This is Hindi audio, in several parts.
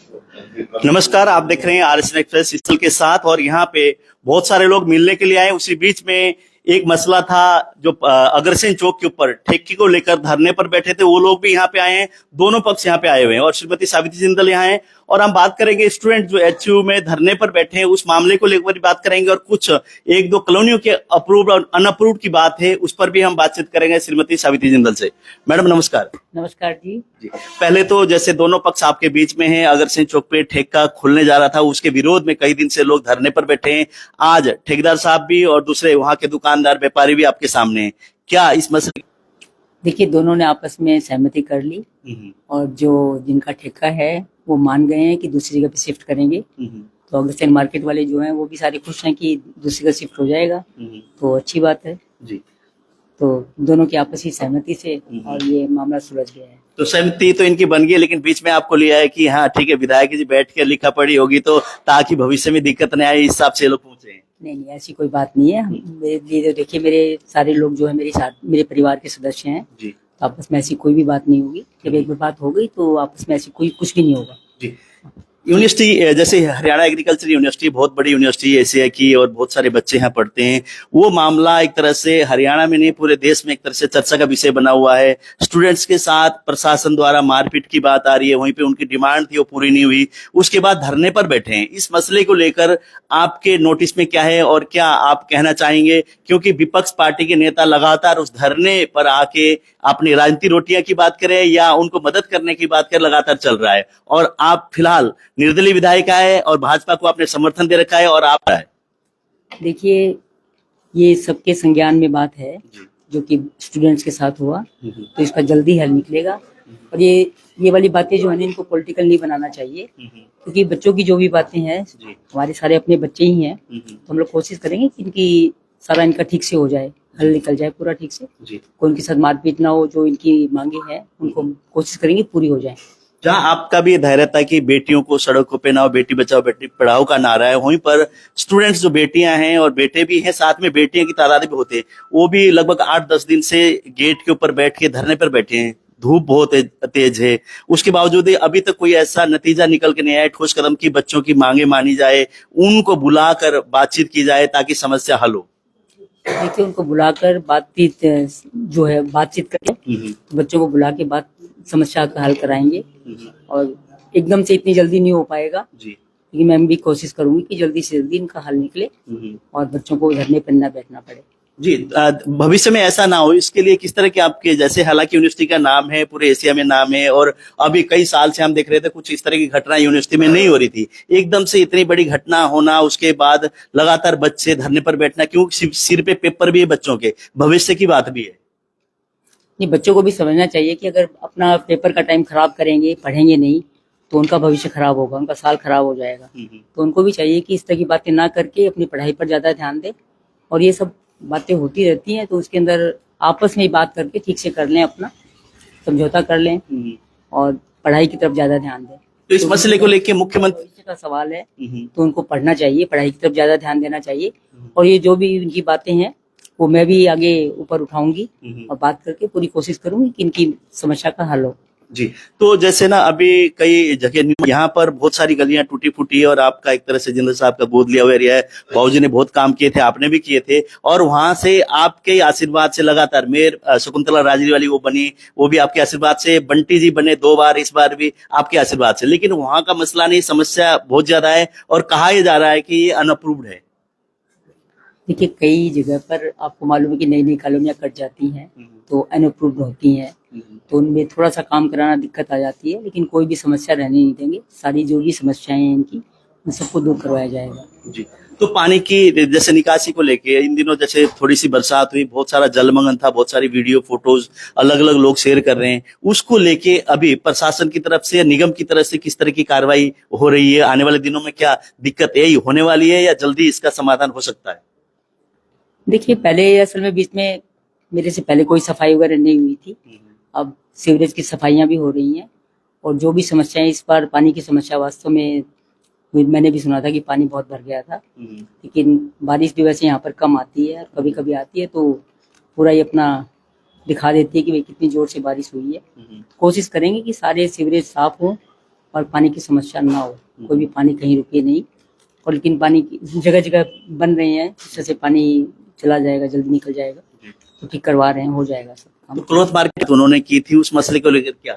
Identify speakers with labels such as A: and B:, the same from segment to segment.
A: नमस्कार, आप देख रहे हैं आरएस एक्सप्रेस स्थल के साथ। और यहाँ पे बहुत सारे लोग मिलने के लिए आए। उसी बीच में एक मसला था जो अग्रसेन चौक के ऊपर ठेके को लेकर धरने पर बैठे थे, वो लोग भी यहाँ पे आए हैं। दोनों पक्ष यहाँ पे आए हुए हैं और श्रीमती सावित्री जिंदल यहाँ हैं। और हम बात करेंगे स्टूडेंट जो एचयू में धरने पर बैठे हैं उस मामले को लेकर भी बात करेंगे, और कुछ एक दो कॉलोनियों के अप्रूव्ड और अनअप्रूव्ड की बात है, उस पर भी हम बातचीत करेंगे श्रीमती सावित्री जिंदल से। मैडम नमस्कार।
B: नमस्कार जी।
A: पहले तो जैसे दोनों पक्ष आपके बीच में हैं, अग्रसेन चौक पे ठेका खुलने जा रहा था, उसके विरोध में कई दिन से लोग धरने पर बैठे हैं। आज ठेकेदार साहब भी और दूसरे वहां के दुकानदार व्यापारी भी आपके सामने हैं। क्या इस मसले?
B: देखिए, दोनों ने आपस में सहमति कर ली और जो जिनका ठेका है वो मान गए हैं कि दूसरी जगह पे शिफ्ट करेंगे। तो अग्रसेन मार्केट वाले जो हैं वो भी सारे खुश हैं कि दूसरी जगह शिफ्ट हो जाएगा, तो अच्छी बात है
A: जी।
B: तो दोनों की आपसी सहमति से और ये मामला सुलझ गया है।
A: तो सहमति तो इनकी बन गई, लेकिन बीच में आपको लिया है कि हाँ ठीक है, विधायक जी बैठ के लिखा पढ़ी होगी तो ताकि भविष्य में दिक्कत नहीं आए, इस हिसाब से लोग पूछे हैं।
B: नहीं, ऐसी कोई बात नहीं है। मेरे लिए तो देखिए, मेरे सारे लोग जो है मेरे परिवार के सदस्य हैं
A: जी।
B: तो आपस में ऐसी कोई भी बात नहीं होगी। जब एक बार बात हो गई तो आपस में ऐसी कोई कुछ भी नहीं होगा
A: जी। यूनिवर्सिटी जैसे हरियाणा एग्रीकल्चर यूनिवर्सिटी बहुत बड़ी यूनिवर्सिटी एशिया की और बहुत सारे बच्चे यहाँ पढ़ते हैं। वो मामला एक तरह से हरियाणा में नहीं पूरे देश में एक तरह से चर्चा का विषय बना हुआ है। स्टूडेंट्स के साथ प्रशासन द्वारा मारपीट की बात आ रही है, वहीं पे उनकी डिमांड थी वो पूरी नहीं हुई, उसके बाद धरने पर बैठे हैं। इस मसले को लेकर आपके नोटिस में क्या है और क्या आप कहना चाहेंगे? क्योंकि विपक्ष पार्टी के नेता लगातार उस धरने पर आके अपनी राजनीति रोटियां की बात करें या उनको मदद करने की बात कर लगातार चल रहा है, और आप फिलहाल निर्दलीय विधायिका है और भाजपा को आपने समर्थन दे रखा है और आप है।
B: देखिए, ये सबके संज्ञान में बात है जो कि स्टूडेंट्स के साथ हुआ, तो इसका जल्दी हल निकलेगा। और ये वाली बातें जो है इनको पॉलिटिकल नहीं बनाना चाहिए, क्योंकि बच्चों की जो भी बातें हैं, हमारे सारे अपने बच्चे ही हैं, तो हम लोग कोशिश करेंगे कि इनकी सारा इनका ठीक से हो जाए, हल निकल जाए पूरा ठीक से, कोई उनके साथ मारपीट ना हो। जो इनकी मांगे हैं उनको कोशिश करेंगे पूरी हो जाए।
A: जहां आपका भी धैर्य था कि बेटियों को सड़कों पे ना हो, बेटी बचाओ बेटी पढ़ाओ का नारा है, वहीं पर स्टूडेंट्स जो बेटियां हैं और बेटे भी हैं, साथ में बेटियां की तादाद भी होते हैं, वो भी लगभग 8-10 दिन से गेट के ऊपर बैठ के धरने पर बैठे हैं। धूप बहुत तेज है, उसके बावजूद अभी तक कोई ऐसा नतीजा निकल के नहीं आया ठोस कदम की बच्चों की मांगे मानी जाए, उनको बुलाकर बातचीत की जाए ताकि समस्या हल हो।
B: देखिए, उनको बुलाकर बातचीत करके बच्चों को बुला के समस्या का हल कराएंगे। और एकदम से इतनी जल्दी नहीं हो पाएगा जी, लेकिन मैं भी कोशिश करूंगी कि जल्दी से जल्दी इनका हल निकले और बच्चों को धरने पर न बैठना पड़े
A: जी। भविष्य में ऐसा ना हो, इसके लिए किस तरह के आपके, जैसे हालांकि यूनिवर्सिटी का नाम है, पूरे एशिया में नाम है, और अभी कई साल से हम देख रहे थे कुछ इस तरह की घटना यूनिवर्सिटी में नहीं हो रही थी, एकदम से इतनी बड़ी घटना होना, उसके बाद लगातार बच्चे धरने पर बैठना, क्योंकि सिर पे पेपर भी है, बच्चों के भविष्य की बात भी है।
B: नहीं, बच्चों को भी समझना चाहिए कि अगर अपना पेपर का टाइम खराब करेंगे, पढ़ेंगे नहीं, तो उनका भविष्य खराब होगा, उनका साल खराब हो जाएगा। तो उनको भी चाहिए कि इस तरह की बातें ना करके अपनी पढ़ाई पर ज्यादा ध्यान दें। और ये सब बातें होती रहती हैं, तो उसके अंदर आपस में ही बात करके ठीक से कर लें, अपना समझौता कर लें और पढ़ाई की तरफ ज्यादा ध्यान दें।
A: तो इस मसले को लेकर मुख्यमंत्री
B: भविष्य का सवाल है, तो उनको पढ़ना चाहिए, पढ़ाई की तरफ ज्यादा ध्यान देना चाहिए। और ये जो भी उनकी बातें हैं वो मैं भी आगे ऊपर उठाऊंगी और बात करके पूरी कोशिश करूंगी कि इनकी समस्या का हल हो
A: जी। तो जैसे ना अभी कई जगह यहाँ पर बहुत सारी गलियां टूटी फूटी है, और आपका एक तरह से जिंदल साहब का गोद लिया हुआ एरिया है, बाबूजी ने बहुत काम किए थे, आपने भी किए थे, और वहां से आपके आशीर्वाद से लगातार मेयर शकुंतला राजरी वाली वो बनी, वो भी आपके आशीर्वाद से, बंटी जी बने 2 बार, इस बार भी आपके आशीर्वाद से। लेकिन वहां का मसला नहीं, समस्या बहुत ज्यादा है और कहा यह जा रहा है कि ये अनअप्रूव्ड है।
B: देखिए, कई जगह पर आपको मालूम है कि नई नई कॉलोनियां कट जाती हैं तो अनअप्रूव्ड होती हैं, तो उनमें थोड़ा सा काम कराना दिक्कत आ जाती है, लेकिन कोई भी समस्या रहने नहीं देंगे। सारी जो भी समस्याएं हैं इनकी, उन सबको दूर करवाया जाएगा
A: जी। तो पानी की जैसे निकासी को लेके इन दिनों जैसे थोड़ी सी बरसात हुई, बहुत सारा जलमग्न था, बहुत सारी वीडियो फोटोज अलग अलग लोग शेयर कर रहे हैं, उसको लेके अभी प्रशासन की तरफ से या निगम की तरफ से किस तरह की कार्रवाई हो रही है? आने वाले दिनों में क्या दिक्कत यही होने वाली है या जल्दी इसका समाधान हो सकता है?
B: देखिए, पहले असल में बीच में मेरे से पहले कोई सफाई वगैरह नहीं हुई थी। अब सीवरेज की सफाइयां भी हो रही हैं, और जो भी समस्याएं इस बार पानी की समस्या, वास्तव में मैंने भी सुना था कि पानी बहुत भर गया था, लेकिन बारिश भी वैसे यहाँ पर कम आती है, कभी कभी आती है तो पूरा ही अपना दिखा देती है कि भाई कितनी जोर से बारिश हुई है। कोशिश करेंगे कि सारे सीवरेज साफ हों और पानी की समस्या ना हो, कोई भी पानी कहीं रुके नहीं। और लेकिन पानी की जगह जगह बन रहे हैं, जिससे से पानी चला जाएगा, जल्दी निकल जाएगा, तो ठीक करवा रहे हैं, हो जाएगा सब
A: तो
B: काम।
A: क्लॉथ मार्केट उन्होंने की थी, उस मसले को लेकर क्या?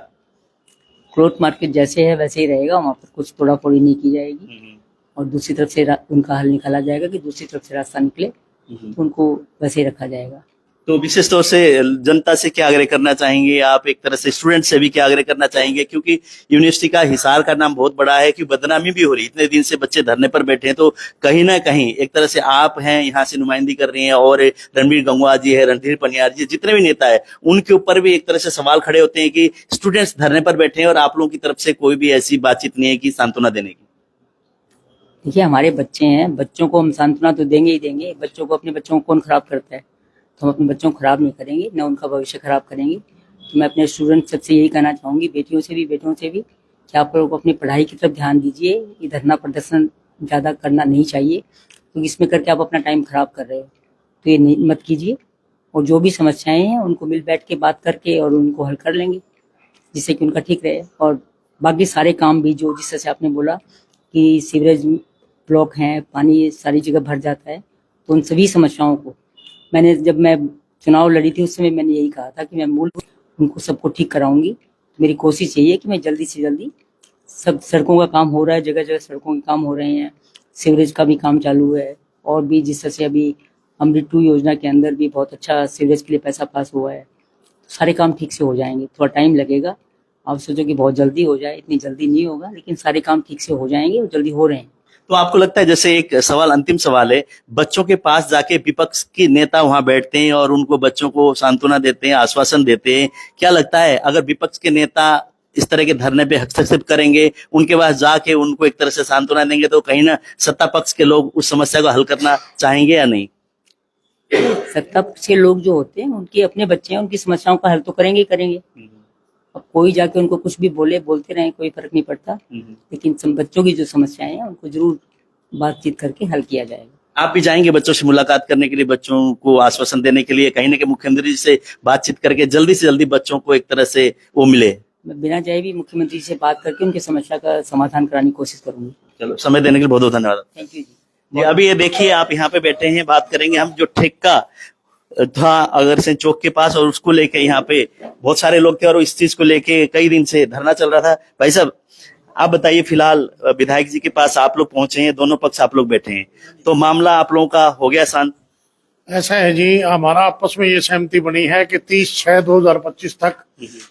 B: क्लोथ मार्केट जैसे है वैसे ही रहेगा, वहाँ पर कुछ तोड़ा फोड़ी नहीं की जाएगी और दूसरी तरफ से उनका हल निकाला जाएगा कि दूसरी तरफ से रास्ता निकले, तो उनको वैसे ही रखा जाएगा।
A: तो विशेष तौर से जनता से क्या आग्रह करना चाहेंगे आप, एक तरह से स्टूडेंट से भी क्या आग्रह करना चाहेंगे, क्योंकि यूनिवर्सिटी का हिसार का नाम बहुत बड़ा है कि बदनामी भी हो रही है, इतने दिन से बच्चे धरने पर बैठे हैं, तो कहीं ना कहीं एक तरह से आप हैं यहाँ से नुमाइंदगी कर रही हैं, और रणबीर गंगवा जी है, रणधीर पनियार जी, जितने भी नेता है, उनके ऊपर भी एक तरह से सवाल खड़े होते हैं कि स्टूडेंट्स धरने पर बैठे हैं और आप लोगों की तरफ से कोई भी ऐसी बातचीत नहीं है कि सांत्वना देने की।
B: देखिए, हमारे बच्चे हैं, बच्चों को हम सांत्वना तो देंगे ही देंगे। बच्चों को, अपने बच्चों को कौन खराब करता है, तो हम अपने बच्चों को खराब नहीं करेंगे, न उनका भविष्य खराब करेंगे। तो मैं अपने स्टूडेंट सबसे यही कहना चाहूँगी, बेटियों से भी बेटों से भी, कि आप लोग अपनी पढ़ाई की तरफ ध्यान दीजिए। ये धरना प्रदर्शन ज़्यादा करना नहीं चाहिए, क्योंकि इसमें करके आप अपना टाइम खराब कर रहे हो, तो ये नहीं, मत कीजिए। और जो भी समस्याएं हैं उनको मिल बैठ के बात करके और उनको हल कर लेंगे, जिससे कि उनका ठीक रहे। और बाकी सारे काम भी, जो जिस तरह से आपने बोला कि सीवरेज ब्लॉक हैं, पानी सारी जगह भर जाता है, तो उन सभी समस्याओं को मैंने, जब मैं चुनाव लड़ी थी उस समय मैंने यही कहा था कि मैं मूल उनको सबको ठीक कराऊंगी। मेरी कोशिश यही है कि मैं जल्दी से जल्दी, सब सड़कों का काम हो रहा है, जगह जगह सड़कों के काम हो रहे हैं, सीवरेज का भी काम चालू है, और भी जिस तरह से अभी अमृत 2 योजना के अंदर भी बहुत अच्छा सीवरेज के लिए पैसा पास हुआ है। सारे काम ठीक से हो जाएंगे, थोड़ा टाइम लगेगा। आप सोचो कि बहुत जल्दी हो जाए, इतनी जल्दी नहीं होगा, लेकिन सारे काम ठीक से हो जाएंगे और जल्दी हो रहे हैं।
A: तो आपको लगता है, जैसे एक सवाल, अंतिम सवाल है, बच्चों के पास जाके विपक्ष के नेता वहां बैठते हैं और उनको, बच्चों को सांत्वना देते हैं, आश्वासन देते हैं, क्या लगता है अगर विपक्ष के नेता इस तरह के धरने पे हस्तक्षेप करेंगे, उनके पास जाके उनको एक तरह से सांत्वना देंगे, तो कहीं ना सत्ता पक्ष के लोग उस समस्या को हल करना चाहेंगे या नहीं?
B: सत्ता पक्ष के लोग जो होते हैं, उनके अपने बच्चे हैं, उनकी समस्याओं का हल तो करेंगे ही करेंगे। अब कोई जाके उनको कुछ भी बोलते रहे, कोई फर्क नहीं पड़ता, लेकिन बच्चों की जो समस्याएं हैं उनको जरूर बातचीत करके हल किया जाएगा।
A: आप भी जाएंगे बच्चों से मुलाकात करने के लिए, बच्चों को आश्वासन देने के लिए, कहीं ना कहीं मुख्यमंत्री जी से बातचीत करके जल्दी से जल्दी बच्चों को एक तरह से वो मिले?
B: मैं बिना चाहे भी मुख्यमंत्री से बात करके उनकी समस्या का समाधान कराने की कोशिश करूंगी।
A: चलो, समय देने के लिए बहुत बहुत धन्यवाद।
B: थैंक यू जी।
A: जी, अभी ये देखिए, आप यहाँ पे बैठे हैं, बात करेंगे हम, जो ठेका था अगरसेन चौक के पास, और उसको लेके यहाँ पे बहुत सारे लोग थे और इस चीज को लेके कई दिन से धरना चल रहा था। भाई साहब, आप बताइए, फिलहाल विधायक जी के पास आप लोग पहुंचे हैं, दोनों पक्ष आप लोग बैठे हैं, तो मामला आप लोगों का हो गया शांत?
C: ऐसा है जी, हमारा आपस में ये सहमति बनी है कि 30/6/2025 तक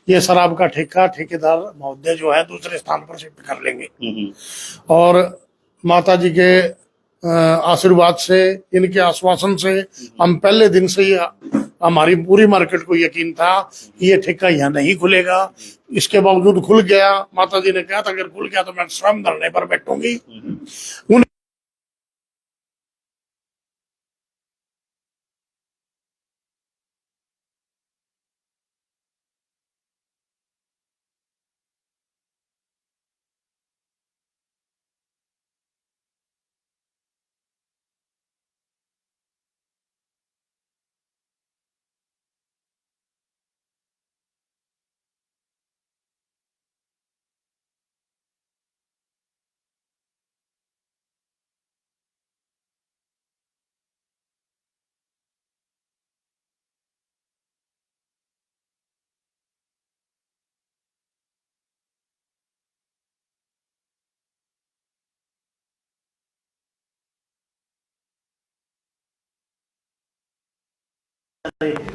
C: ये शराब का ठेका ठेकेदार महोदय जो है दूसरे स्थान पर शिफ्ट कर लेंगे। और माता जी के आशीर्वाद से, इनके आश्वासन से, हम पहले दिन से ही, हमारी पूरी मार्केट को यकीन था कि ये ठेका यहाँ नहीं खुलेगा। इसके बावजूद खुल गया। माता जी ने कहा था अगर खुल गया तो मैं स्वयं धरने पर बैठूंगी। उन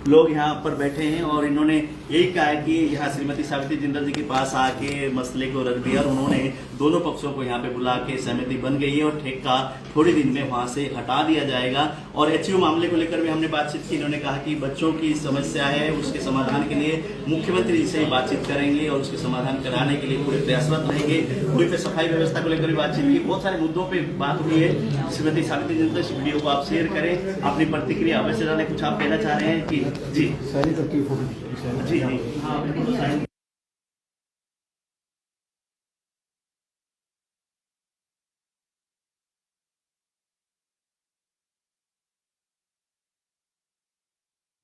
A: लोग यहाँ पर बैठे हैं और इन्होंने यही कहा है कि यहाँ श्रीमती सावित्री जिंदल जी के पास आके मसले को रख दिया और उन्होंने दोनों पक्षों को यहाँ पे बुला के सहमति बन गई है और ठेका थोड़ी दिन में वहां से हटा दिया जाएगा। और एचयू मामले को लेकर भी हमने बातचीत की, इन्होंने कहा कि बच्चों की समस्या है, उसके समाधान के लिए मुख्यमंत्री जी से बातचीत करेंगे और उसके समाधान कराने के लिए पूरे प्रयासरत रहेंगे। वहीं पे सफाई व्यवस्था को लेकर भी बातचीत की, बहुत सारे मुद्दों पर बात हुई है। श्रीमती सावित्री जिंदल, इस वीडियो को आप शेयर करें, अपनी प्रतिक्रिया अवश्य जाने, कुछ आप कहना चाह रहे हैं कि? जी सारी तकलीफों जी हाँ बिल्कुल।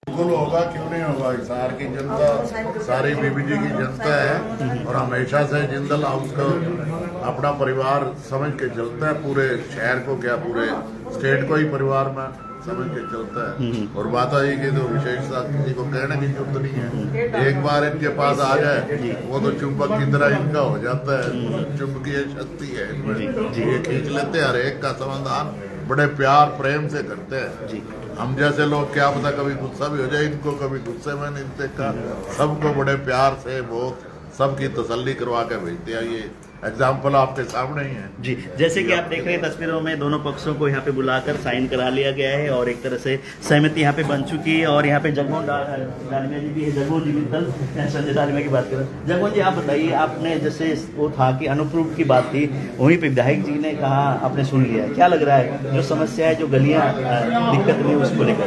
D: बिल्कुल होगा, क्यों नहीं होगा। हिसार की जनता सारी बीबीजी की जनता है और हमेशा से जिंदल हाउस को अपना परिवार समझ के चलता है। पूरे शहर को क्या, पूरे स्टेट को ही परिवार में समझ के चलता है। और माता जी की तो विशेषता किसी को कहने की जरूरत नहीं है। एक बार इनके पास आ जाए वो तो चुंबक की तरह इनका हो जाता है। चुंबकीय शक्ति है इनमें, ये खींच लेते हैं। हर एक का समाधान बड़े प्यार प्रेम से करते हैं। हम जैसे लोग क्या पता कभी गुस्सा भी हो जाए इनको, कभी गुस्से में नहीं देखा। सबको बड़े प्यार से बहुत सबकी तसल्ली करवा के भेजते हैं। ये एग्जाम्पल आपके सामने ही है
A: जी। जैसे कि आप देख रहे हैं तस्वीरों में दोनों पक्षों को यहाँ पे बुलाकर साइन करा लिया गया है और एक तरह से सहमति यहाँ पे बन चुकी है। और यहाँ पे जगमोहन डालमिया जी भी है। जगमोहन जी मित्तल, संजय डालमिया की बात करें। जगमोहन जी आप बताइए, आपने जैसे वो था कि अनुप्रूव की बात थी, वहीं पे विधायक जी ने कहा, आपने सुन लिया, क्या लग रहा है जो समस्या है, जो गलियाँ दिक्कत हुई उसको लेकर?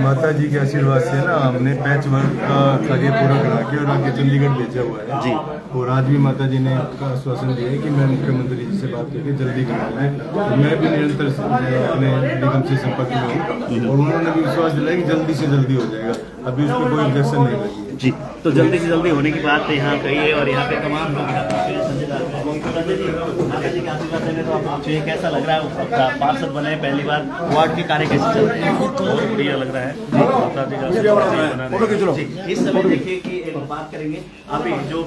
E: माता जी के आशीर्वाद से ना हमने पैच वर्क का कार्य पूरा करा के और आगे चंडीगढ़ भेजा हुआ है
A: जी। और
E: आज भी माता जी ने आश्वासन दिया है कि मैं मुख्यमंत्री जी से बात करके जल्दी कराऊंगी। तो मैं भी निरंतर अपने निगम से संपर्क में हूँ और उन्होंने भी विश्वास दिलाया कि जल्दी से जल्दी हो जाएगा। अभी उस पर कोई ऑब्जेक्शन नहीं लगी है
A: जी। तो जल्दी से जल्दी होने की बात यहाँ कही है और यहाँ पे तमाम लोग संजय जी माता जी के आशीर्वाद देंगे तो आप पूछिए कैसा लग रहा है? पार्षद बने पहली बार, वार्ड के कार्य कैसे चल रहे हैं?
F: बहुत बढ़िया लग रहा है। माता जी का आशीर्वाद
A: जी। इस समय देखिए कि एक बात करेंगे अभी जो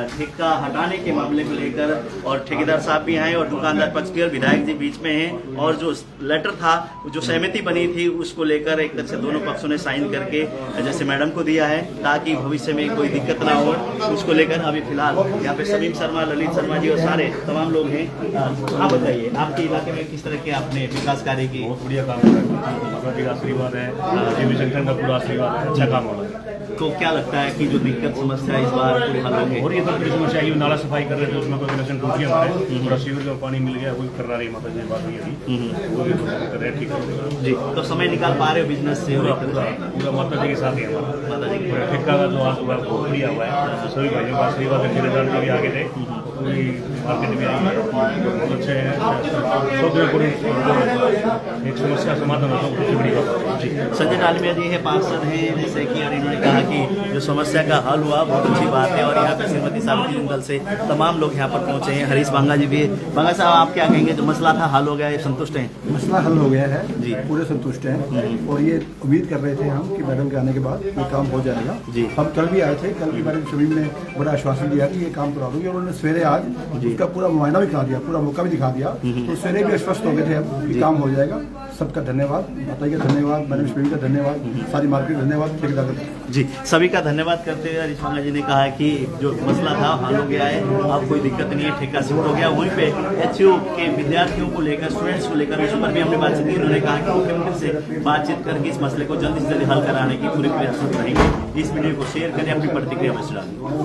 A: ठेका हटाने के मामले को लेकर, और ठेकेदार साहब भी आए और दुकानदार पक्ष की और विधायक जी बीच में हैं, और जो लेटर था, जो सहमति बनी थी, उसको लेकर एक तरह से दोनों पक्षों ने साइन करके जैसे मैडम को दिया है ताकि भविष्य में कोई दिक्कत ना हो। उसको लेकर अभी फिलहाल यहाँ पे समीम शर्मा, ललित शर्मा जी और सारे तमाम लोग हैं। आप बताइए आपके इलाके में किस तरह के आपने विकास कार्य की?
F: बहुत बढ़िया काम हो रहा है। माता जी का आशीर्वाद है, देवी शंकर का पूरा आशीर्वाद है, अच्छा काम हो रहा है।
A: तो क्या लगता है कि जो दिक्कत समस्या इस बार पूरे हल हो गई?
F: और ये तो बड़ी समस्या है, नाला सफाई कर रहे थे उसमें कोई कनेक्शन टूट गया हमारे, पूरा सीवर का पानी मिल गया, वही कर रही माता जी ने बात हुई अभी, वो भी कर रहे हैं, ठीक है
A: जी। तो समय निकाल पा रहे हो बिजनेस से?
F: पूरा माता जी के साथ ही हमारा
A: माता जी
F: पूरा ठेका का जो आज हुआ बहुत बढ़िया हुआ है। सभी भाइयों का आशीर्वाद है, ठेकेदार जी भी आगे थे, पूरी मार्केट में आई है, बहुत अच्छे हैं। सब जगह पूरी एक समस्या समाधान होता है, सबसे बड़ी बात
A: जी। संजय डालमिया जी है, पार्षद हैं जैसे कि, और इन्होंने कहा कि जो समस्या का हल हुआ बहुत अच्छी बात है। और यहाँ पे श्रीमती सावित्री दल से तमाम लोग यहाँ पर पहुंचे हैं। हरीश बांगा जी भी है। बांगा साहब आप क्या कहेंगे, जो मसला था हल हो गया है, संतुष्ट हैं?
G: मसला हल हो गया है
A: जी।
G: पूरे संतुष्ट हैं और ये उम्मीद कर रहे थे हम कि मैडम के आने के बाद ये काम हो जाएगा
A: जी।
G: हम कल भी आए थे, कल भी मैडम शमीम ने बड़ा आश्वासन दिया कि ये काम करा दूंगी और उन्होंने सवेरे आज उसका पूरा मुआयना भी करा दिया, पूरा मौका भी दिखा दिया। तो सवेरे भी आश्वस्त हो गए थे हम कि काम हो जाएगा। सबका धन्यवाद, माता का धन्यवाद, मैडम शमीम का धन्यवाद, सारी मार्केट धन्यवाद, ठेकेदार का
A: जी। सभी का धन्यवाद करते हुए हरीश बांगा जी ने कहा कि जो मसला था हल हो गया है, अब कोई दिक्कत नहीं है, ठेका शिफ्ट हो गया। वहीं पे एचयू के विद्यार्थियों को लेकर, स्टूडेंट्स को लेकर, उस पर भी हमने बातचीत की। उन्होंने कहा कि मुख्यमंत्री से बातचीत करके इस मसले को जल्दी से जल्दी हल कराने की पूरी प्रयास रहेंगे। इस वीडियो को शेयर करें, अपनी प्रतिक्रिया में सुनाएं।